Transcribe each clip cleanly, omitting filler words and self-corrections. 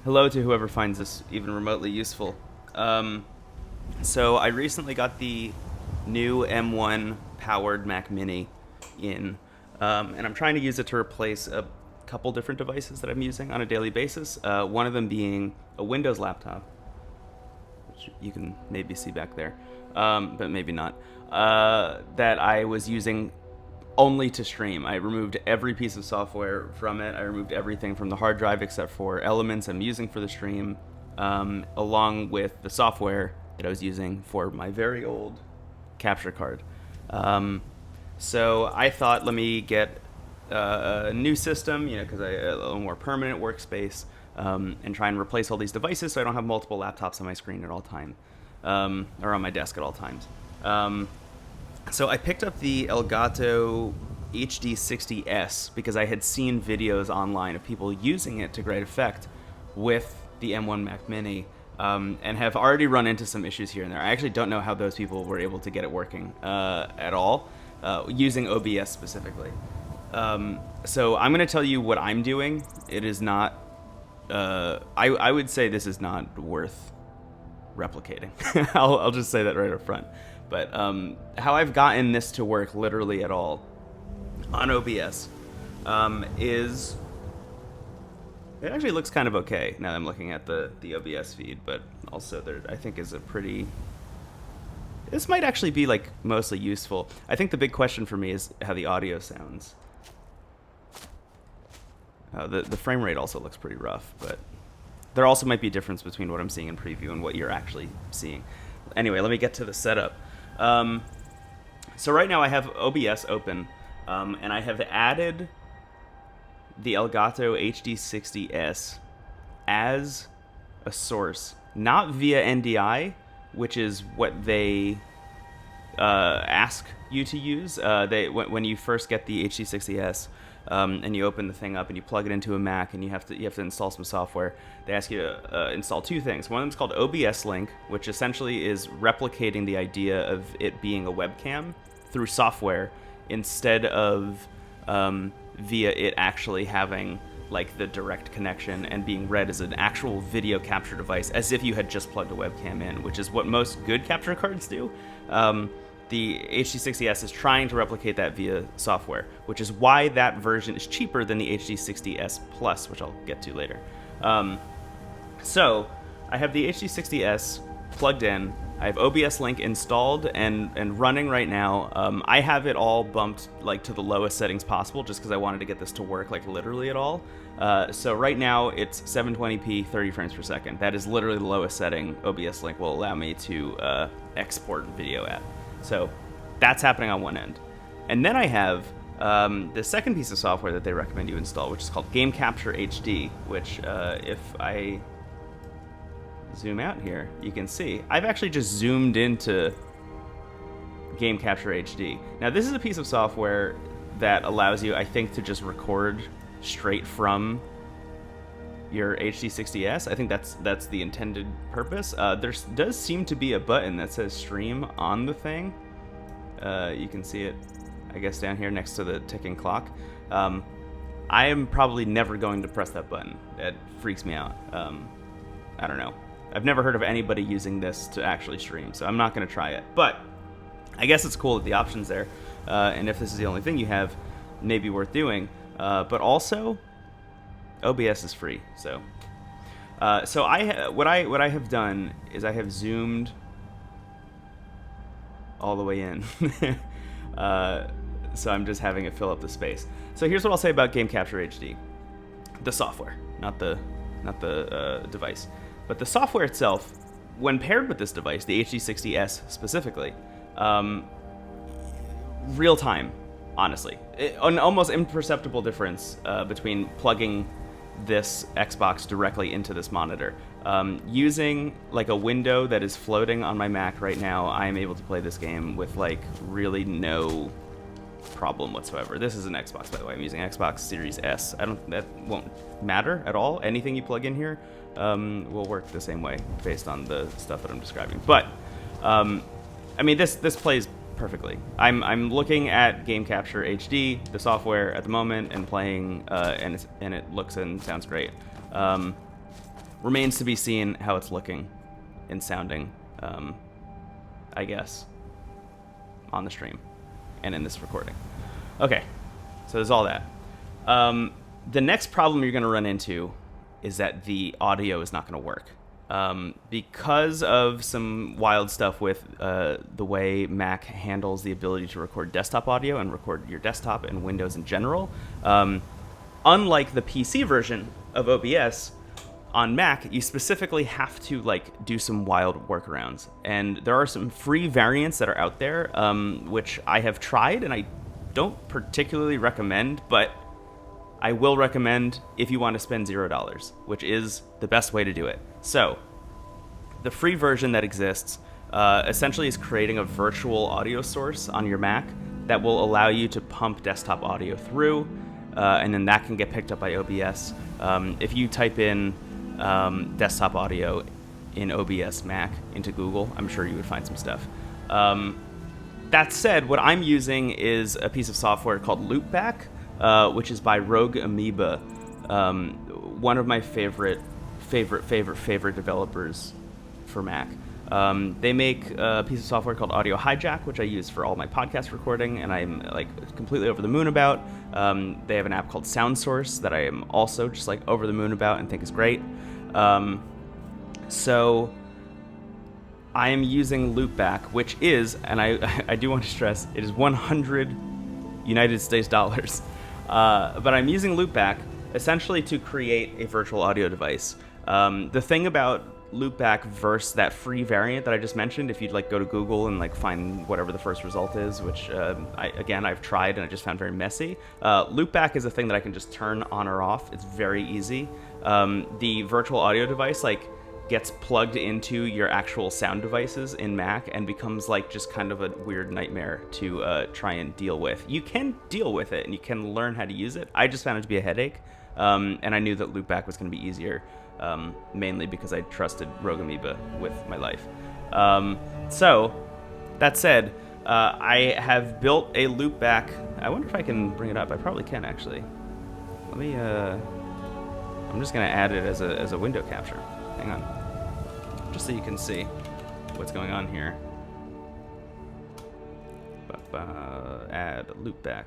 hello to whoever finds this even remotely useful. So I recently got the new M1 powered Mac Mini in, and I'm trying to use it to replace a couple different devices that I'm using on a daily basis. One of them being a Windows laptop, which you can maybe see back there, but maybe not, that I was using only to stream. I removed every piece of software from it. I removed everything from the hard drive except for elements I'm using for the stream, along with the software that I was using for my very old capture card. So I thought, let me get a new system, because I a little more permanent workspace, and try and replace all these devices so I don't have multiple laptops on my screen at all time, or on my desk at all times. So I picked up the Elgato HD60 S because I had seen videos online of people using it to great effect with the M1 Mac Mini, and have already run into some issues here and there. I actually don't know how those people were able to get it working at all, using OBS specifically. So I'm going to tell you what I'm doing. It is not... I would say this is not worth replicating. I'll just say that right up front. But how I've gotten this to work literally at all on OBS is... It actually looks kind of okay now that I'm looking at the OBS feed, but also there, I think, is a pretty... This might actually be like mostly useful. I think the big question for me is how the audio sounds. The frame rate also looks pretty rough, but there also might be a difference between what I'm seeing in preview and what you're actually seeing. Anyway, let me get to the setup. So right now I have OBS open, and I have added the Elgato HD60 S as a source, not via NDI, which is what they ask you to use. When you first get the HD60 S, and you open the thing up and you plug it into a Mac and you have to install some software, they ask you to install two things. One of them is called OBS Link, which essentially is replicating the idea of it being a webcam through software instead of via it actually having like the direct connection and being read as an actual video capture device, as if you had just plugged a webcam in, which is what most good capture cards do. The HD60S is trying to replicate that via software, which is why that version is cheaper than the HD60S Plus, which I'll get to later. So I have the HD60S plugged in. I have OBS Link installed and running right now. I have it all bumped like to the lowest settings possible just because I wanted to get this to work like literally at all. So right now it's 720p 30 frames per second. That is literally the lowest setting OBS Link will allow me to export video at. So that's happening on one end. And then I have the second piece of software that they recommend you install, which is called Game Capture HD, which if I zoom out here, you can see I've actually just zoomed into Game Capture HD. Now this is a piece of software that allows you, I think, to just record straight from your HD60S. I think that's the intended purpose. There does seem to be a button that says stream on the thing. You can see it, I guess, down here next to the ticking clock. I am probably never going to press that button. It freaks me out. I don't know. I've never heard of anybody using this to actually stream, so I'm not going to try it. But I guess it's cool that the option's there, and if this is the only thing you have, maybe worth doing. But also, OBS is free, so what I have done is I have zoomed all the way in, so I'm just having it fill up the space. So here's what I'll say about Game Capture HD: the software, not the device. But the software itself, when paired with this device, the HD60S specifically, real time, honestly. An almost imperceptible difference between plugging this Xbox directly into this monitor. Using like a window that is floating on my Mac right now, I am able to play this game with like really no problem whatsoever. This is an Xbox, by the way. I'm using Xbox Series S. That won't matter at all. Anything you plug in here will work the same way based on the stuff that I'm describing. But I mean, this plays perfectly. I'm looking at Game Capture HD, the software at the moment, and playing, and it looks and sounds great. remains to be seen how it's looking and sounding, I guess, on the stream and in this recording. Okay, so there's all that. The next problem you're going to run into is that the audio is not going to work. Because of some wild stuff with the way Mac handles the ability to record desktop audio and record your desktop and Windows in general, unlike the PC version of OBS, on Mac, you specifically have to like do some wild workarounds. And there are some free variants that are out there, which I have tried and I don't particularly recommend, but I will recommend if you want to spend $0, which is the best way to do it. So, the free version that exists essentially is creating a virtual audio source on your Mac that will allow you to pump desktop audio through, and then that can get picked up by OBS. If you type in desktop audio in OBS Mac into Google, I'm sure you would find some stuff. That said, what I'm using is a piece of software called Loopback, which is by Rogue Amoeba, one of my favorite developers for Mac. They make a piece of software called Audio Hijack, which I use for all my podcast recording, and I'm like completely over the moon about. They have an app called Sound Source that I am also just like over the moon about and think is great. So I am using Loopback, which is, and I do want to stress, it is 100 United States dollars. But I'm using Loopback essentially to create a virtual audio device. The thing about Loopback versus that free variant that I just mentioned, if you'd like go to Google and like find whatever the first result is, which I've tried and I just found very messy. Loopback is a thing that I can just turn on or off. It's very easy. The virtual audio device like gets plugged into your actual sound devices in Mac and becomes like just kind of a weird nightmare to try and deal with. You can deal with it and you can learn how to use it. I just found it to be a headache, and I knew that Loopback was going to be easier, mainly because I trusted Rogue Amoeba with my life. So, that said, I have built a Loopback. I wonder if I can bring it up. I probably can, actually. Let me, I'm just going to add it as a window capture. Hang on. Just so you can see what's going on here. Add Loopback.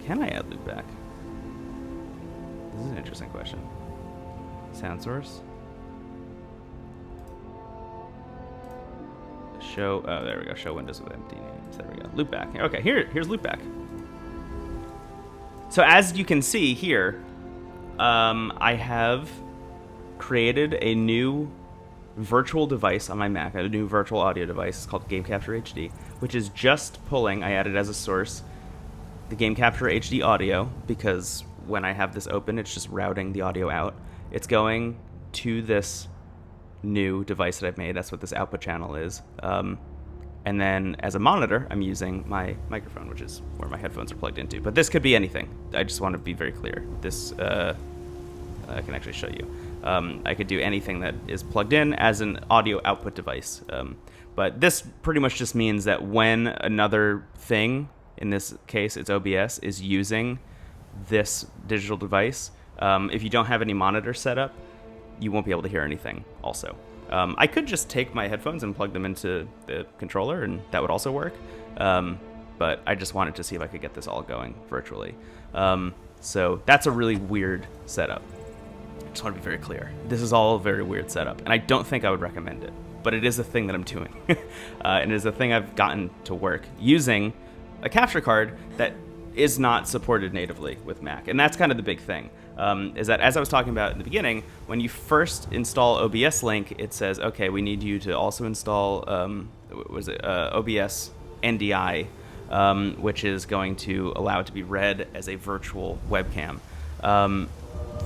Can I add Loopback? This is an interesting question. Sound source. Show. Oh, there we go. Show windows with empty names. There we go. Loopback. Okay, here's Loopback. So as you can see here, I have created a new virtual device on my Mac, a new virtual audio device. It's called Game Capture HD, which is just pulling, I added as a source, the Game Capture HD audio, because when I have this open, it's just routing the audio out. It's going to this new device that I've made. That's what this output channel is. And then as a monitor, I'm using my microphone, which is where my headphones are plugged into. But this could be anything. I just want to be very clear. This, I can actually show you. I could do anything that is plugged in as an audio output device. But this pretty much just means that when another thing, in this case it's OBS, is using this digital device, if you don't have any monitor set up, you won't be able to hear anything also. I could just take my headphones and plug them into the controller, and that would also work. But I just wanted to see if I could get this all going virtually. So that's a really weird setup. I just want to be very clear. This is all a very weird setup, and I don't think I would recommend it. But it is a thing that I'm doing. And it is a thing I've gotten to work using a capture card that is not supported natively with Mac. And that's kind of the big thing. Is that, as I was talking about in the beginning, when you first install OBS Link, it says, okay, we need you to also install, OBS NDI, which is going to allow it to be read as a virtual webcam.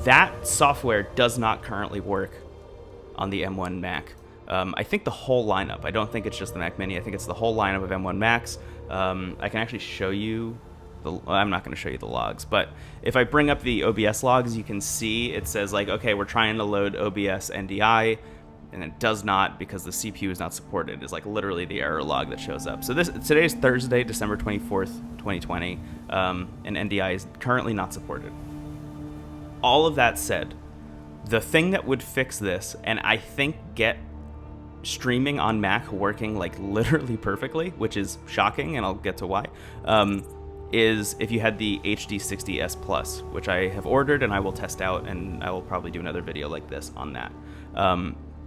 That software does not currently work on the M1 Mac. I think the whole lineup, I don't think it's just the Mac Mini, I think it's the whole lineup of M1 Macs. I can actually show you I'm not going to show you the logs, but if I bring up the OBS logs, you can see it says like, okay, we're trying to load OBS NDI, and it does not because the CPU is not supported. Is like literally the error log that shows up. So today is Thursday, December 24th, 2020, and NDI is currently not supported. all of that said, the thing that would fix this, and I think get streaming on Mac working like literally perfectly, which is shocking, and I'll get to why, is if you had the HD60 S Plus, which I have ordered and I will test out, and I will probably do another video like this on that.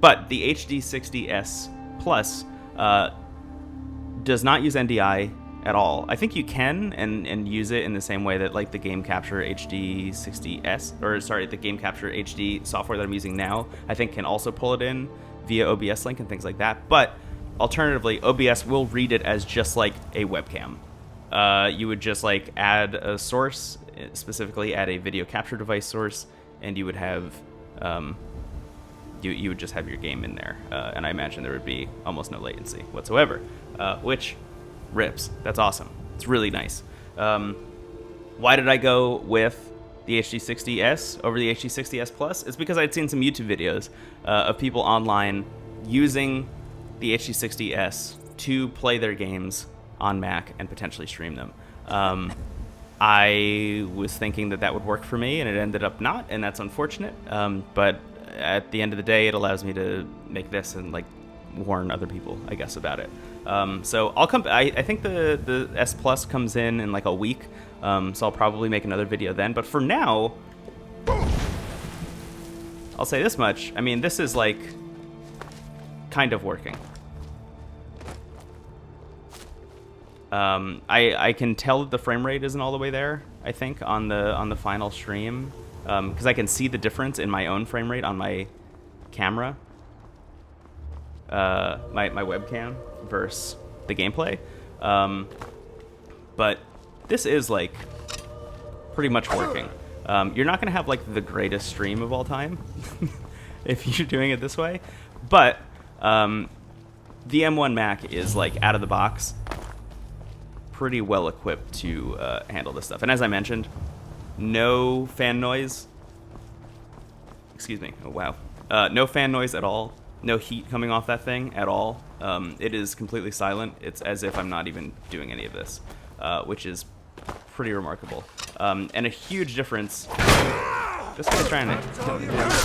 But the HD60 S Plus does not use NDI at all. I think you can and use it in the same way that like the Game Capture HD60 S, or sorry, the Game Capture HD software that I'm using now, I think can also pull it in via OBS link and things like that. But alternatively, OBS will read it as just like a webcam. You would just like add a source, specifically add a video capture device source, and you would have you would just have your game in there, and I imagine there would be almost no latency whatsoever, which rips. That's awesome. It's really nice. Why did I go with the HD60 S over the HD60 S Plus? It's because I'd seen some YouTube videos of people online using the HD60 S to play their games on Mac and potentially stream them. I was thinking that that would work for me, and it ended up not, and that's unfortunate. But at the end of the day, it allows me to make this and like warn other people, I guess, about it. So I'll come. I think the S Plus comes in like a week, so I'll probably make another video then. But for now, I'll say this much. I mean, this is like kind of working. I can tell that the frame rate isn't all the way there, I think, on the final stream, because I can see the difference in my own frame rate on my camera, my webcam versus the gameplay. But this is like pretty much working. You're not gonna have like the greatest stream of all time if you're doing it this way, but the M1 Mac is like out of the box pretty well equipped to handle this stuff. And as I mentioned, no fan noise. Excuse me. Oh, wow. No fan noise at all. No heat coming off that thing at all. It is completely silent. It's as if I'm not even doing any of this, which is pretty remarkable. And a huge difference. This guy's trying to...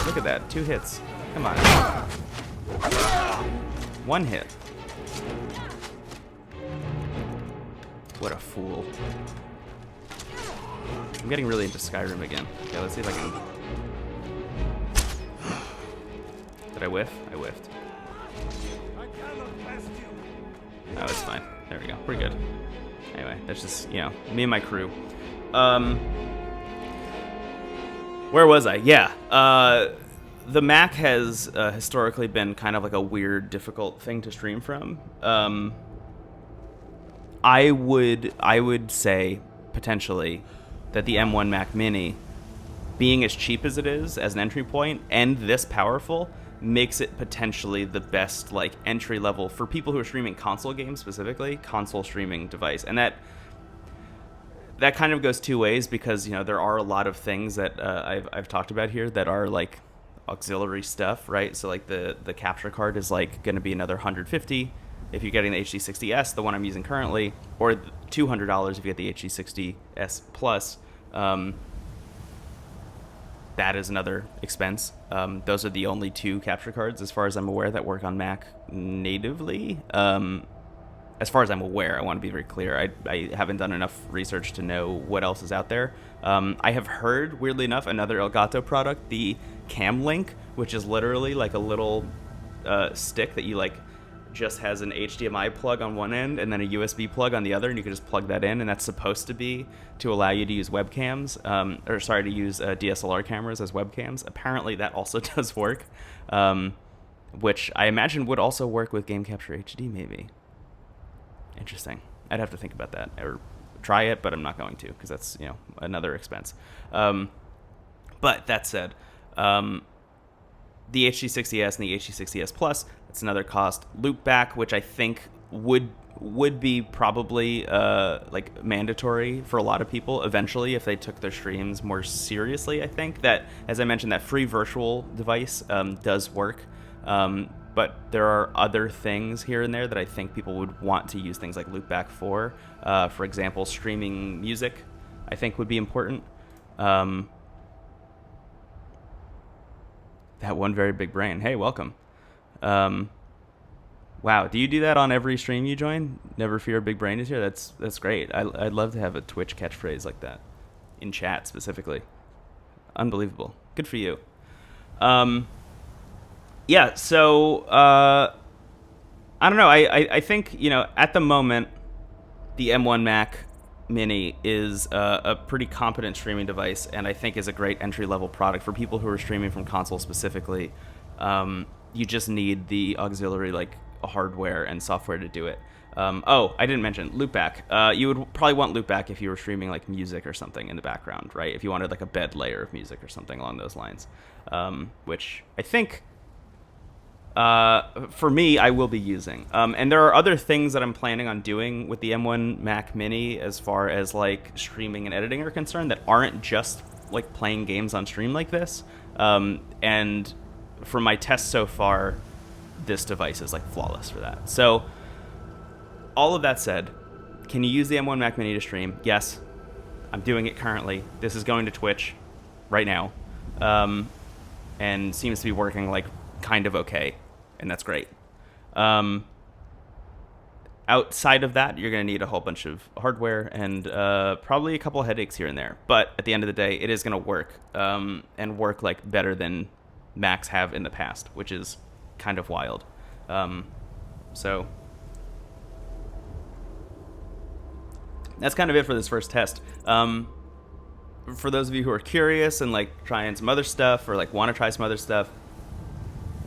Look at that. 2 hits. Come on. 1 hit. What a fool. I'm getting really into Skyrim again. Okay, let's see if I can... Did I whiff? I whiffed. Oh, it's fine. There we go. We're good. Anyway, that's just, you know, me and my crew. Where was I? Yeah. The Mac has historically been kind of like a weird, difficult thing to stream from. I would say, potentially, that the M1 Mac Mini, being as cheap as it is as an entry point, and this powerful, makes it potentially the best like entry level for people who are streaming console games, specifically console streaming device. And that kind of goes two ways, because, you know, there are a lot of things that I've talked about here that are like auxiliary stuff, right? So like the capture card is like going to be another $150 if you're getting the HD60 S, the one I'm using currently, or $200 if you get the HD60 S Plus. That is another expense. Those are the only 2 capture cards, as far as I'm aware, that work on Mac natively. As far as I'm aware, I want to be very clear. I haven't done enough research to know what else is out there. I have heard, weirdly enough, another Elgato product, the Cam Link, which is literally like a little stick that you like just has an HDMI plug on one end and then a USB plug on the other, and you can just plug that in, and that's supposed to be to allow you to use webcams, to use DSLR cameras as webcams. Apparently that also does work, which I imagine would also work with Game Capture HD, maybe. Interesting. I'd have to think about that, or try it, but I'm not going to, because that's, you know, another expense. But that said, the HD60S and the HD60S Plus, it's another cost. Loopback, which I think would be probably like mandatory for a lot of people eventually if they took their streams more seriously. I think that, as I mentioned, that free virtual device does work, but there are other things here and there that I think people would want to use things like loopback for. For example, streaming music, I think, would be important. That one very big brain. Hey, welcome. Um, wow, do you do that on every stream you join? Never fear, big brain is here. That's great. I'd love to have a Twitch catchphrase like that in chat specifically. Unbelievable. Good for you. Yeah. So I don't know. I think at the moment the M1 Mac Mini is a pretty competent streaming device, and I think is a great entry-level product for people who are streaming from console specifically. You just need the auxiliary hardware and software to do it. Oh, I didn't mention loopback. You would probably want loopback if you were streaming like music or something in the background, right? If you wanted like a bed layer of music or something along those lines, which I think for me, I will be using. And there are other things that I'm planning on doing with the M1 Mac Mini as far as like streaming and editing are concerned that aren't just like playing games on stream like this. And for my tests so far, this device is like flawless for that. So all of that said, can you use the M1 Mac Mini to stream? Yes, I'm doing it currently. This is going to Twitch right now, and seems to be working like kind of okay. And that's great. Outside of that, you're going to need a whole bunch of hardware and probably a couple of headaches here and there. But at the end of the day, it is going to work, and work like better than Macs have in the past, which is kind of wild. So that's kind of it for this first test. For those of you who are curious and like trying some other stuff or like want to try some other stuff,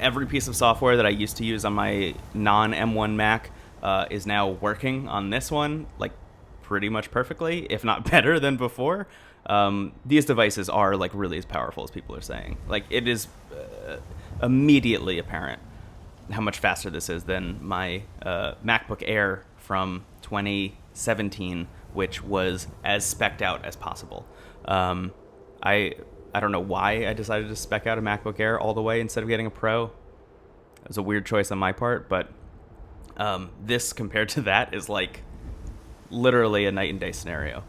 every piece of software that I used to use on my non-M1 Mac is now working on this one, like pretty much perfectly, if not better than before. These devices are like really as powerful as people are saying. Like it is immediately apparent how much faster this is than my MacBook Air from 2017, which was as spec'd out as possible. I don't know why I decided to spec out a MacBook Air all the way instead of getting a Pro. It was a weird choice on my part, but this compared to that is like literally a night and day scenario.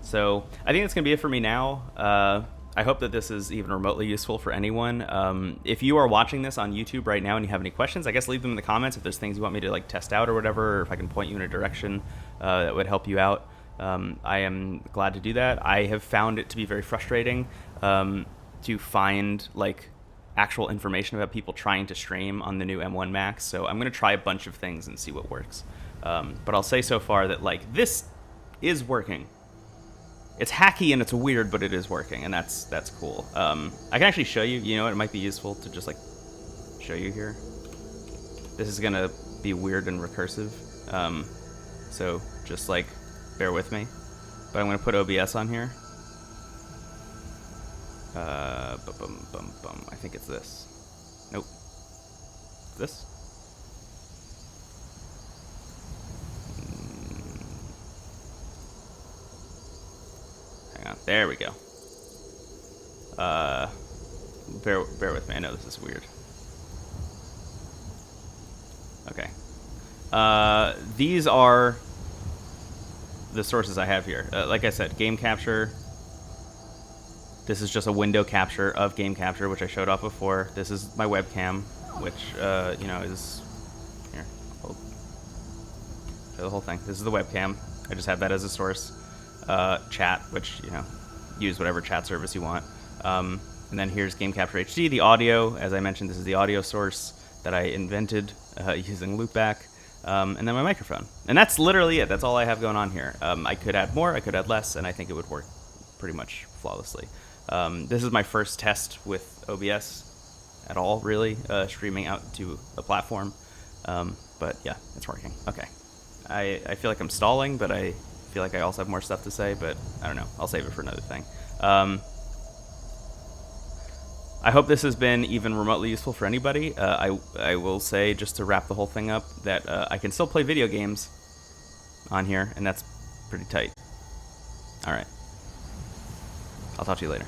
So I think that's going to be it for me now. I hope that this is even remotely useful for anyone. If you are watching this on YouTube right now and you have any questions, I guess leave them in the comments if there's things you want me to like test out or whatever, or if I can point you in a direction that would help you out. I am glad to do that. I have found it to be very frustrating to find like actual information about people trying to stream on the new M1 Max. So I'm going to try a bunch of things and see what works. But I'll say so far that like this is working. It's hacky and it's weird, but it is working, and that's cool. I can actually show you. You know, it might be useful to just like show you here. This is gonna be weird and recursive, so just like bear with me. But I'm gonna put OBS on here. I think it's this. Nope. This. Hang on. There we go. Bear with me. I know this is weird. Okay. These are the sources I have here. Like I said, game capture. This is just a window capture of game capture, which I showed off before. This is my webcam, which you know is here. Hold. Show the whole thing. This is the webcam. I just have that as a source. Chat, which use whatever chat service you want. And then here's Game Capture HD, the audio. As I mentioned, this is the audio source that I invented using loopback. And then my microphone. And that's literally it. That's all I have going on here. I could add more, I could add less, and I think it would work pretty much flawlessly. This is my first test with OBS at all, really, streaming out to a platform. But yeah, it's working. Okay. I feel like I'm stalling, but I feel like I also have more stuff to say, but I don't know. I'll save it for another thing. I hope this has been even remotely useful for anybody. I will say, just to wrap the whole thing up, that I can still play video games on here, and that's pretty tight. All right. I'll talk to you later.